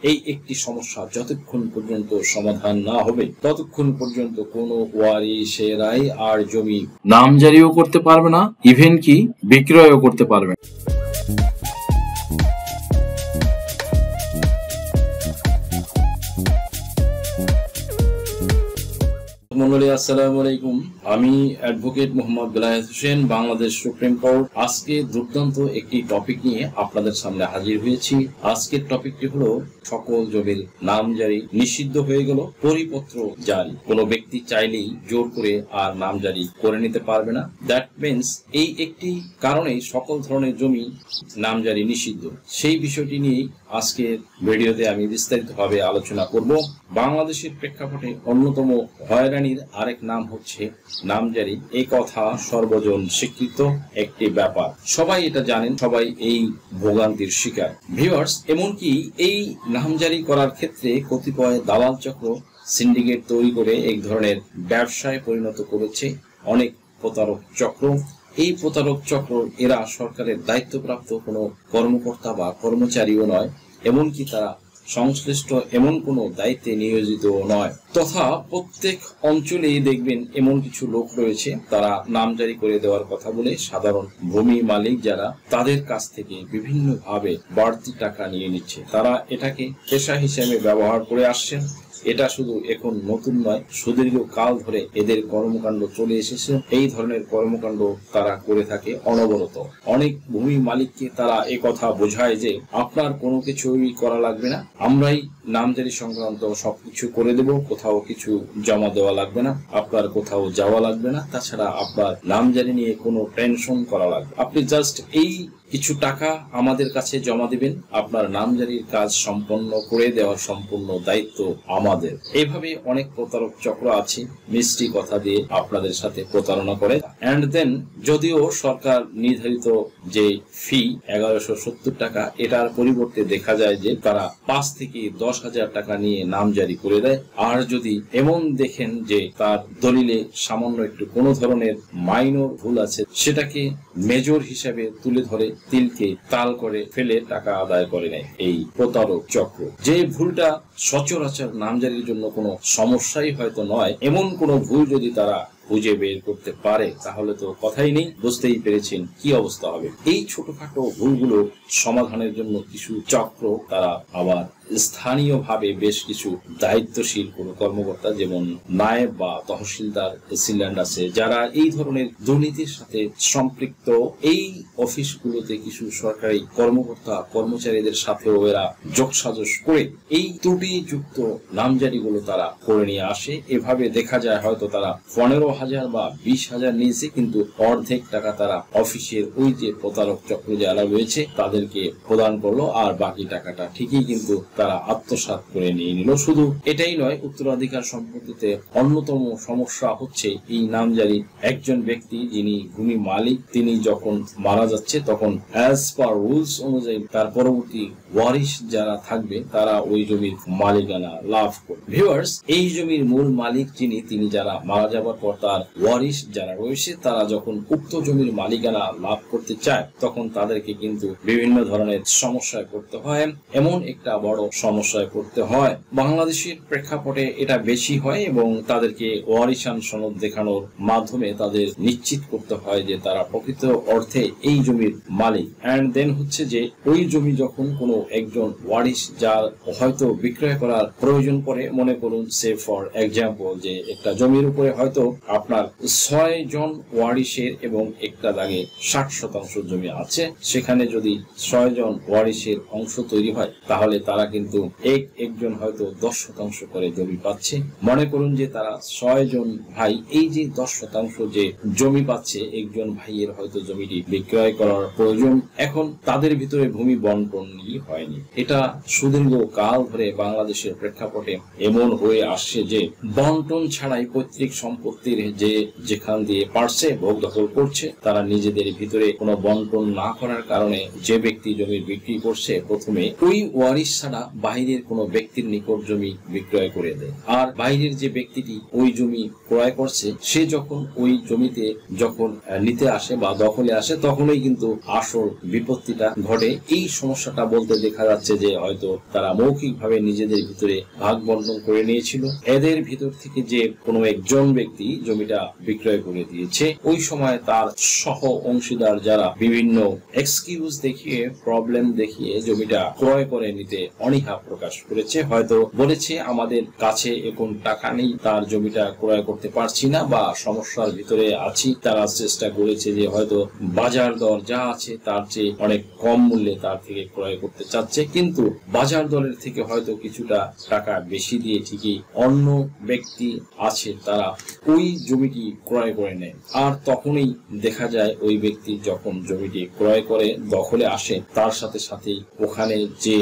এই একটি সমস্যা যতক্ষণ পর্যন্ত সমাধান না হবে ততক্ষণ পর্যন্ত কোনো ওয়ারিশেরাই আর জমি নামজারিও করতে পারবে না, ইভেন কি বিক্রয়ও করতে পারবে না। মন্ডলী, আসসালামু আলাইকুম। আমি advocate Mohammad Belayet Hossain, Bangladesh supreme court. আজকে দুর্দান্ত একটি টপিক নিয়ে আপনাদের সামনে হাজির হয়েছি। আজকের টপিকটি হলো সকল জমির নামজারি নিষিদ্ধ হয়ে গেল, পরিপত্র জারি। কোনো ব্যক্তি চাইলেই জোর করে আর নামজারি করে নিতে পারবে না। দ্যাট মিনস এই একটি কারণেই সকল ধরনের জমি নামজারি নিষিদ্ধ। সেই বিষয়টি নিয়ে আজকের ভিডিওতে আমি বিস্তারিতভাবে আলোচনা করব। বাংলাদেশের প্রেক্ষাপটে অন্যতম হয়রানির আরেক নাম হচ্ছে নামজারি। এই কথা সর্বজন স্বীকৃত একটি ব্যাপার, সবাই এটা জানেন, সবাই এই ভোগান্তির শিকার। ভিউয়ার্স, এমনকি এই নামজারি করার ক্ষেত্রে কতিপয় দালাল চক্র সিন্ডিকেট তৈরি করে এক ধরনের ব্যবসায় পরিণত করেছে অনেক প্রতারক চক্র। এই প্রতারক চক্র এরা সরকারের দায়িত্বপ্রাপ্ত কোনো কর্মকর্তা বা কর্মচারীও নয়, এমনকি তারা সংশ্লিষ্ট এমন কোনো দায়িত্বে নিয়োজিত নয়। তথা প্রত্যেক অঞ্চলেই দেখবেন এমন কিছু লোক রয়েছে, তারা নামজারি করে দেওয়ার কথা বলে সাধারণ ভূমি মালিক যারা, তাদের কাছ থেকে বিভিন্নভাবে বাড়তি টাকা নিয়ে নিচ্ছে। তারা এটাকে পেশা হিসেবে ব্যবহার করে আসছেন। এটা শুধু এখন নতুন নয়, সুদীর্ঘ কাল ধরে এদের কর্মকাণ্ড চলে এসেছে। এই ধরনের কর্মকাণ্ড তারা করে থাকে অনবরত। অনেক ভূমি মালিককে তারা কথা বোঝায় যে আপনার কোনো কিছুই করা লাগবে না, আমরাই নামজারি সংক্রান্ত সবকিছু করে দেব, কোথাও কিছু জমা দেওয়া লাগবে না, আপনার কোথাও যাওয়া লাগবে না, তাছাড়া আপনার নামজারি নিয়ে কোনো টেনশন করা লাগবে, আপনি জাস্ট এই কিছু টাকা আমাদের কাছে জমা দিবেন, আপনার নামজারির কাজ সম্পন্ন করে দেওয়ার সম্পূর্ণ দায়িত্ব আমাদের। এইভাবে অনেক প্রতারক চক্র আছে, মিষ্টি কথা দিয়ে আপনাদের সাথে প্রতারণা করে। এন্ড দেন যদিও সরকার নির্ধারিত যে ফি 1170 টাকা, এটার পরিবর্তে দেখা যায় যে তারা 5 থেকে 10,000 টাকা নিয়ে নামজারি করে দেয়। আর যদি এমন দেখেন যে তার দলিলে সামান্য একটু কোনো ধরনের মাইনর ভুল আছে, সেটাকে মেজর হিসেবে তুলে ধরে তিলকে তাল করে ফেলে টাকা আদায় করে নেয় এই প্রতারক চক্র। যে ভুলটা সচরাচর নামজারির জন্য কোনো সমস্যাই হয়তো নয়, এমন কোনো ভুল যদি তারা খুঁজে বের করতে পারে তাহলে তো কথাই নেই, বুঝতেই পেরেছেন কি অবস্থা হবে। এই ছোটখাটো ভুলগুলো সমাধানের জন্য কিছু চক্র, তারা আবার স্থানীয়ভাবে বেশ কিছু দায়িত্বশীল কোন কর্মকর্তা, যেমন নায়েব বা তহসিলদার, এসিল্যান্ড আছে, যারা এই ধরনের দুর্নীতির সাথে সম্পৃক্ত। এই অফিসগুলোতে কিছু সরকারি কর্মকর্তা কর্মচারীদের সাথেও এরা যোগসাজশ করে এই ত্রুটিযুক্ত নামজারিগুলো তারা করে নিয়ে আসে। এভাবে দেখা যায় হয়তো তারা 15,000 বা 20,000 নিয়েছে, কিন্তু অর্ধেক টাকা তারা অফিসের ওই যে প্রতারক চক্র যারা রয়েছে তাদেরকে প্রদান করলো, আর বাকি টাকাটা ঠিকই কিন্তু তারা আত্মসাৎ করে নিয়ে নিল। শুধু এটাই নয়, উত্তরাধিকার সম্পত্তিতে অন্যতম সমস্যা হচ্ছে এই নামজারি। একজন ব্যক্তি যিনি ভূমি মালিক, তিনি যখন মারা যাচ্ছে তখন অ্যাজ পার রুলস অনুযায়ী তার পরবর্তী ওয়ারিশ যারা থাকবে তারা ওই জমির মালিকানা লাভ করবে। ভিউয়ার্স, এই জমির মূল মালিক যিনি, তিনি যারা মারা যাবার পর তার ওয়ারিশ যারা রয়েছে তারা যখন উক্ত জমির মালিকানা লাভ করতে চায় তখন তাদেরকে কিন্তু বিভিন্ন ধরনের সমস্যায় পড়তে হয়। এমন একটা বড় সমস্যায় পড়তে হয়, বাংলাদেশের প্রেক্ষাপটে এটা বেশি হয়, এবং তাদেরকে ওয়ারিশান সনদ দেখানোর মাধ্যমে তাদের নিশ্চিত করতে হয় যে তারা প্রকৃত অর্থে এই জমির মালিক। এন্ড দেন হচ্ছে যে ওই জমি যখন কোনো একজন ওয়ারিশ যার হয়তো বিক্রয় করার প্রয়োজন পড়ে, মনে করুন সে ফর এক্সাম্পল যে একটা জমির উপরে হয়তো আপনার 6 জন ওয়ারিশের এবং একটা দাগে 60% জমি আছে, সেখানে যদি 6 জন ওয়ারিশের অংশ তৈরি হয় তাহলে তারা কিন্তু একজন হয়তো 10% করে জমি পাচ্ছে। মনে করুন যে তারা 6 জন ভাই, এই যে 10% যে জমি পাচ্ছে, একজন ভাইয়ের হয়তো জমিটি বিক্রয় করার প্রয়োজন, এখন তাদের ভিতরে ভূমি বন্টনই হয়নি। এটা সুদীর্ঘ কাল ধরে বাংলাদেশের প্রেক্ষাপটে এমন হয়ে আসছে যে বন্টন ছাড়াই পৈতৃক সম্পত্তির যে যেখান দিয়ে পারছে ভোগ দখল করছে, তারা নিজেদের ভিতরে কোনো বন্টন না করার কারণে যে ব্যক্তি জমি বিক্রি করছে প্রথমে ওই ওয়ারিশ ছাড়া বাইরের কোনো ব্যক্তির নিকট জমি বিক্রয় করে দেয়। আর বাইরের যে ব্যক্তিটি ওই জমি ক্রয় করছে সে যখন ওই জমিতে যখন নিতে আসে বা দখলে আসে তখনই কিন্তু আসল বিপত্তিটা ঘটে। এই সমস্যাটা বলতে দেখা যাচ্ছে যে হয়তো তারা মৌখিকভাবে নিজেদের ভিতরে ভাগ বন্টন করে নিয়েছিল। এদের ভিতর থেকে যে কোনো একজন ব্যক্তি জমিটা বিক্রয় করে দিয়েছে, ওই সময় তার সহ অংশীদার যারা বিভিন্ন এক্সকিউজ দেখিয়ে প্রবলেম দেখিয়ে জমিটা ক্রয় করে নিতে অনীহা প্রকাশ করেছে। হয়তো বলেছে আমাদের কাছে এখন টাকা নেই, তার জমিটা ক্রয় করতে পারছি না বা সমস্যার ভিতরে আছি। তারা চেষ্টা করেছে যে হয়তো বাজার দর যা আছে তার চেয়ে অনেক কম মূল্যে তার থেকে ক্রয় করতে চাচ্ছে, কিন্তু বাজার দরের থেকে হয়তো কিছুটা টাকা বেশি দিয়ে ঠিকই অন্য ব্যক্তি আছে তারা ওই জমিটি ক্রয় করে নেয়। আর তখনই দেখা যায় ওই ব্যক্তি যখন জমিটি ক্রয় করে দখলে আসে তার সাথে সাথেই ওখানে যে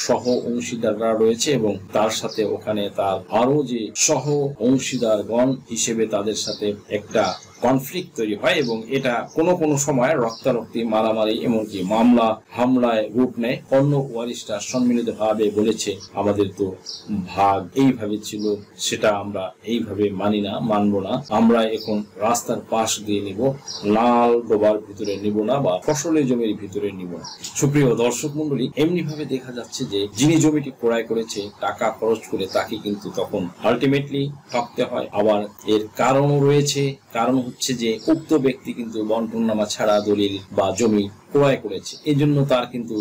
সহ অংশীদাররা রয়েছে এবং তার সাথে ওখানে তার আরো যে সহ অংশীদারগণ হিসেবে তাদের সাথে একটা কনফ্লিক্ট তৈরি হয় এবং এটা কোনো সময় রক্তারক্তি, মারামারি, এমনকি মামলা হামলায় রূপ নেয়। অন্য ওয়ারিশরা সম্মিলিত ভাবে বলেছে আমাদের তো ভাগ এইভাবে ছিল, সেটা আমরা এইভাবে মানি না, মানব না, আমরা এখন রাস্তার পাশ দিয়ে নিব, লাল ডোবার ভিতরে নিব না বা ফসলের জমির ভিতরে নিব না। সুপ্রিয় দর্শক মন্ডলী, এমনি ভাবে দেখা যাচ্ছে যে যিনি জমিটি ক্রয় করেছে টাকা খরচ করে তাকে কিন্তু তখন আলটিমেটলি ঠকতে হয়। আবার এর কারণও রয়েছে। কারণ হচ্ছে যে উক্ত ব্যক্তি কিন্তু বন্টননামা ছাড়া দলিল বা জমি ক্রয় করেছে, এই জন্য তার কিন্তু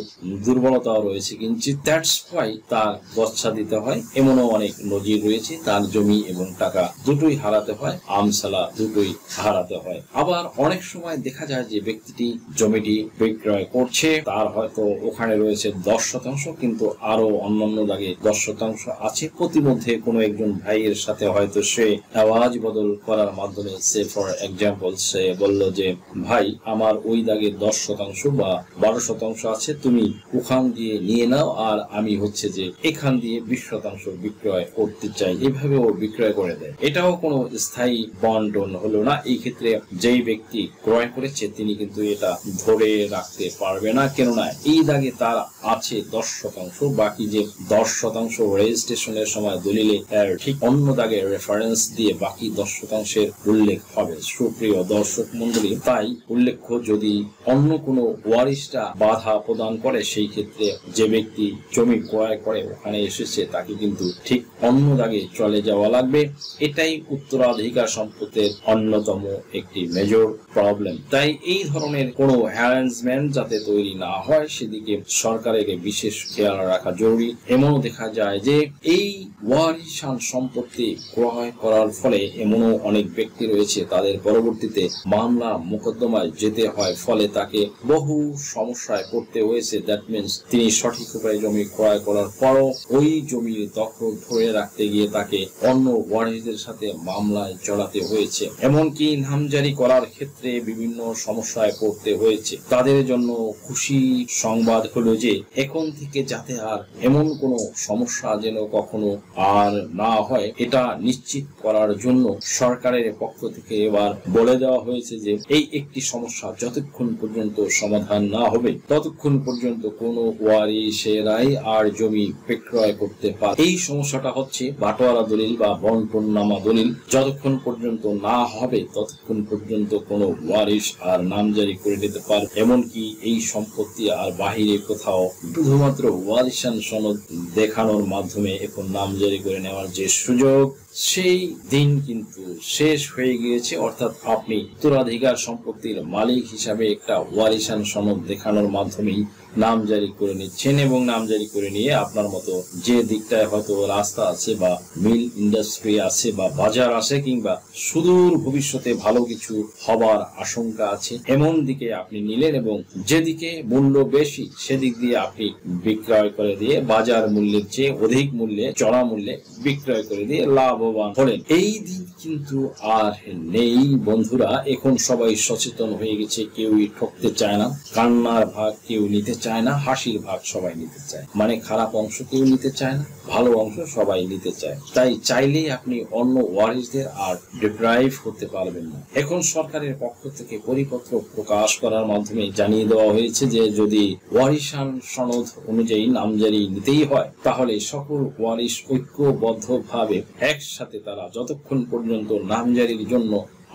দুর্বলতাও রয়েছে, কিন্তু দ্যাটস ওয়াই তার গচ্ছা দিতে হয়। এমনও অনেক নজির রয়েছে, তার জমি এবং টাকা দুটোই হারাতে হয়, আমসালা দুটোই হারাতে হয়। আবার অনেক সময় দেখা যায় যে ব্যক্তিটি জমিটি বিক্রয় করছে, তার হয়তো ওখানে রয়েছে 10%, কিন্তু আরো অন্যান্য দাগে 10% আছে। প্রতিমধ্যে কোনো একজন ভাইয়ের সাথে হয়তো সে আওয়াজ বদল করার মাধ্যমে সে ফর এক্সাম্পল সে বলল যে ভাই আমার ওই দাগে 10% বা 12% আছে, তুমি ওখান দিয়ে নিয়ে নাও আর আমি হচ্ছে যে এখান দিয়ে 20% বিক্রয় করতে চাই, এভাবে ও বিক্রয় করে দেয়। এটাও কোনো স্থায়ী বন্টন হলো না। এই ক্ষেত্রে যেই ব্যক্তি ক্রয় করেছে তিনি কিন্তু এটা ধরে রাখতে পারবে না, কেননা এই দাগে তার আছে 10%, বাকি যে 10% রেজিস্ট্রেশনের সময় দলিলে ঠিক অন্য দাগে রেফারেন্স দিয়ে বাকি 10%-এর উল্লেখ হবে। সুপ্রিয় দর্শক মন্ডলী, তাই উল্লেখ্য যদি অন্য কোনো ওয়ারিশরা বাধা প্রদান করে সেই ক্ষেত্রে যে ব্যক্তি জমি ক্রয় করে ওখানে এসেছে তাকে কিন্তু ঠিক অন্য দাগে চলে যাওয়া লাগবে। এটাই উত্তরাধিকার সম্পত্তির অন্যতম একটি মেজর প্রবলেম। তাই এই ধরনের কোনো অ্যারেঞ্জমেন্ট যাতে তৈরি না হয় সেদিকে সরকারের বিশেষ খেয়াল রাখা জরুরি। এমনও দেখা যায় যে এই ওয়ারিশান সম্পত্তি ক্রয় করার ফলে এমনও অনেক ব্যক্তি রয়েছে তাদের পরবর্তীতে মামলা মোকদ্দমায় যেতে হয়, ফলে তাকে বহু সমস্যায় পড়তে হয়েছে। দ্যাট মিনস তিনি সঠিক উপায়ে জমি ক্রয় করার পরও ওই জমির দখল ধরে রাখতে গিয়ে তাকে অন্য ওয়ারিশদের সাথে মামলায় জড়াতে হয়েছে, এমনকি নামজারি করার ক্ষেত্রে বিভিন্ন সমস্যায় পড়তে হয়েছে। তাদের জন্য খুশি সংবাদ হলো যে এখন থেকে যাতে আর এমন কোনো সমস্যা যেন কখনো আর না হয় এটা নিশ্চিত করার জন্য সরকারের পক্ষ থেকে এবার বলে দেওয়া হয়েছে যে এই একটি সমস্যা যতক্ষণ পর্যন্ত সমাধান না হবে ততক্ষণ পর্যন্ত কোনো ওয়ারিশেরাই আর জমি বিক্রয় করতে পারে। এই সমস্যাটা হচ্ছে বাটোয়ারা দলিল বা বন্টননামা দলিল যতক্ষণ পর্যন্ত না হবে ততক্ষণ পর্যন্ত কোনো ওয়ারিশ আর নামজারি করে নিতে পারে। এমনকি এই সম্পত্তি আর বাহিরে কোথাও শুধুমাত্র ওয়ারিশান সনদ দেখানোর মাধ্যমে এখন নামজারি করে নেওয়ার যে সুযোগ সেই দিন কিন্তু শেষ হয়ে গিয়েছে। অর্থাৎ আপনি উত্তরাধিকার সম্পত্তির মালিক হিসাবে একটা ওয়ারিশান সনদ দেখানোর মাধ্যমেই নামজারি করে নিচ্ছেন এবং নামজারি করে নিয়ে আপনার মতো যে দিকটায় হয়তো রাস্তা আছে বা মিল ইন্ডাস্ট্রি আছে বা বাজার আছে কিংবা সুদূর ভবিষ্যতে ভালো কিছু হবার আশঙ্কা আছে এমন দিকে আপনি নিলেন এবং যেদিকে মূল্য বেশি সেদিক দিয়ে আপনি বিক্রয় করে দিয়ে বাজার মূল্যের চেয়ে অধিক মূল্যে চড়া মূল্যে বিক্রয় করে দিয়ে লাভবান হলেন। এই দিন কিন্তু আর নেই বন্ধুরা। এখন সবাই সচেতন হয়ে গেছে, কেউই ঠকতে চায় না, কান্নার ভাগ কেউ নিতে চায় চায় না, হাসির ভাগ সবাই নিতে চায়। মানে খারাপ অংশ কেউ নিতে চায় না, ভালো অংশ সবাই নিতে চায়। তাই চাইলেই আপনি অন্য ওয়ারিশদের আর ডিপ্রাইভ করতে পারবেন না। এখন সরকারের পক্ষ থেকে পরিপত্র প্রকাশ করার মাধ্যমে জানিয়ে দেওয়া হয়েছে যে যদি ওয়ারিশান সনদ অনুযায়ী নামজারি নিতেই হয় তাহলে সকল ওয়ারিশ ঐক্যবদ্ধভাবে একসাথে তারা যতক্ষণ পর্যন্ত নামজারির জন্য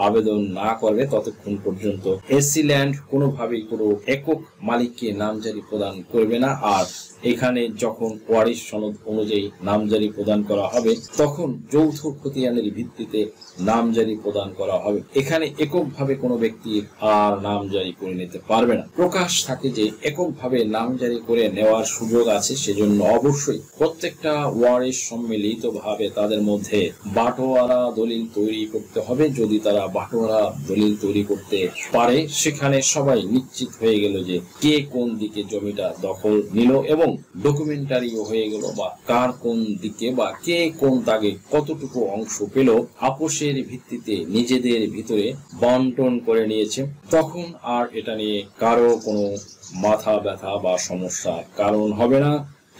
আবেদন না করবে ততক্ষণ পর্যন্ত এসি ল্যান্ড কোনোভাবেই কোনো একক মালিককে নামজারি প্রদান করবে না। আর এখানে যখন ওয়ারিশ সনদ অনুযায়ী নামজারি প্রদান করা হবে তখন যৌথ খতিয়ানের ভিত্তিতে নামজারি প্রদান করা হবে। এখানে এককভাবে কোনো ব্যক্তি আর নামজারি করে নিতে পারবে না। প্রকাশ থাকে যে এককভাবে নামজারি করে নেওয়ার সুযোগ আছে, সেজন্য অবশ্যই প্রত্যেকটা ওয়ারিশ সম্মিলিতভাবে তাদের মধ্যে বাটোয়ারা দলিল তৈরি করতে হবে। যদি তারা বাটোয়ারা দলিল তৈরি করতে পারে সেখানে সবাই নিশ্চিত হয়ে গেল যে কে কোন দিকে জমিটা দখল নিল এবং ডকুমেন্টারিও হয়ে গেল বা কার কোন দিকে বা কে কোন দাগে কতটুকু অংশ পেল আপোষের ভিত্তিতে নিজেদের ভিতরে বন্টন করে নিয়েছে। তখন আর এটা নিয়ে কারো কোনো মাথা ব্যথা বা সমস্যার কারণ হবে না।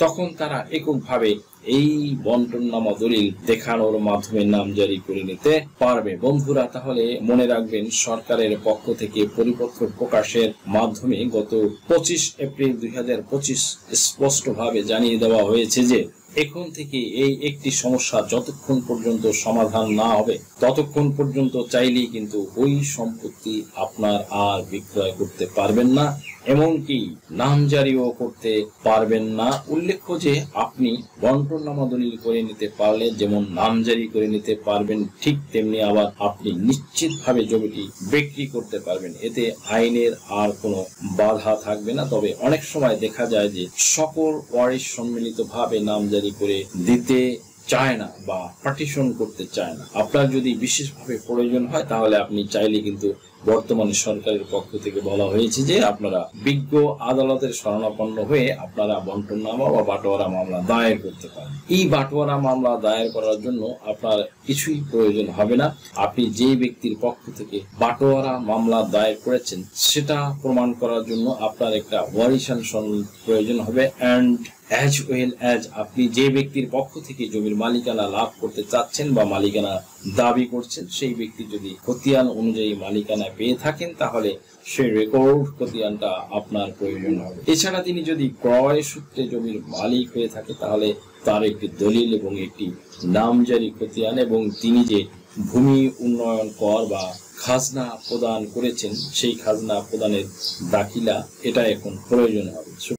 তখন তারা এককভাবে এই বন্টননামা দলিল দেখানোর মাধ্যমে নামজারি করে নিতে পারবে। বন্ধুরা, তাহলে মনে রাখবেন সরকারের পক্ষ থেকে পরিপত্র প্রকাশের মাধ্যমে গত 25 এপ্রিল 2025 স্পষ্টভাবে জানিয়ে দেওয়া হয়েছে যে এখন থেকে এই একটি সমস্যা যতক্ষণ পর্যন্ত সমাধান না হবে ততক্ষণ পর্যন্ত চাইলেই কিন্তু ওই সম্পত্তি আপনার আর বিক্রয় করতে পারবেন না, এমনকি নামজারিও করতে পারবেন না। উল্লেখ্য যে আপনি বন্টননামা দলিল করে নিতে পারলে যেমন নামজারি করে নিতে পারবেন, ঠিক তেমনি আবার আপনি নিশ্চিতভাবে জমিটি বিক্রি করতে পারবেন। এতে আইনের আর কোনো বাধা থাকবে না। তবে অনেক সময় দেখা যায় যে সকল ওয়ারিশ সম্মিলিতভাবে নামজারি করে দিতে চায় না বা পার্টিশন করতে চায় না। আপনার যদি বিশেষভাবে প্রয়োজন হয় তাহলে আপনি চাইলে কিন্তু বর্তমানে সরকারের পক্ষ থেকে বলা হয়েছে যে আপনারা বিজ্ঞ আদালতের শরণাপন্ন হয়ে আপনারা বন্টননামা বা বাটোয়ারা মামলা দায়ের করতে পারেন। এই বাটোয়ারা মামলা দায়ের করার জন্য আপনার কিছুই প্রয়োজন হবে না। আপনি যে ব্যক্তির পক্ষ থেকে বাটোয়ারা মামলা দায়ের করেছেন সেটা প্রমাণ করার জন্য আপনার একটা ওয়ারিশান সনদ প্রয়োজন হবে। অ্যান্ড as well as আপনি যে ব্যক্তির পক্ষ থেকে জমির মালিকানা লাভ করতে চাচ্ছেন বা মালিকানা দাবি করছেন সেই ব্যক্তি যদি খতিয়ান অনুযায়ী মালিকানা পেয়ে থাকেন তাহলে সেই রেকর্ড খতিয়ানটা আপনার প্রয়োজন হবে। এছাড়া তিনি যদি ক্রয় সূত্রে জমির মালিক হয়ে থাকে তাহলে তার একটি দলিল এবং একটি নামজারি খতিয়ান এবং তিনি যে ভূমি উন্নয়ন কর বা খাজনা প্রদান করেছেন সেই খাজনা প্রদানের দাখিলা এটা এখন প্রয়োজন হবে।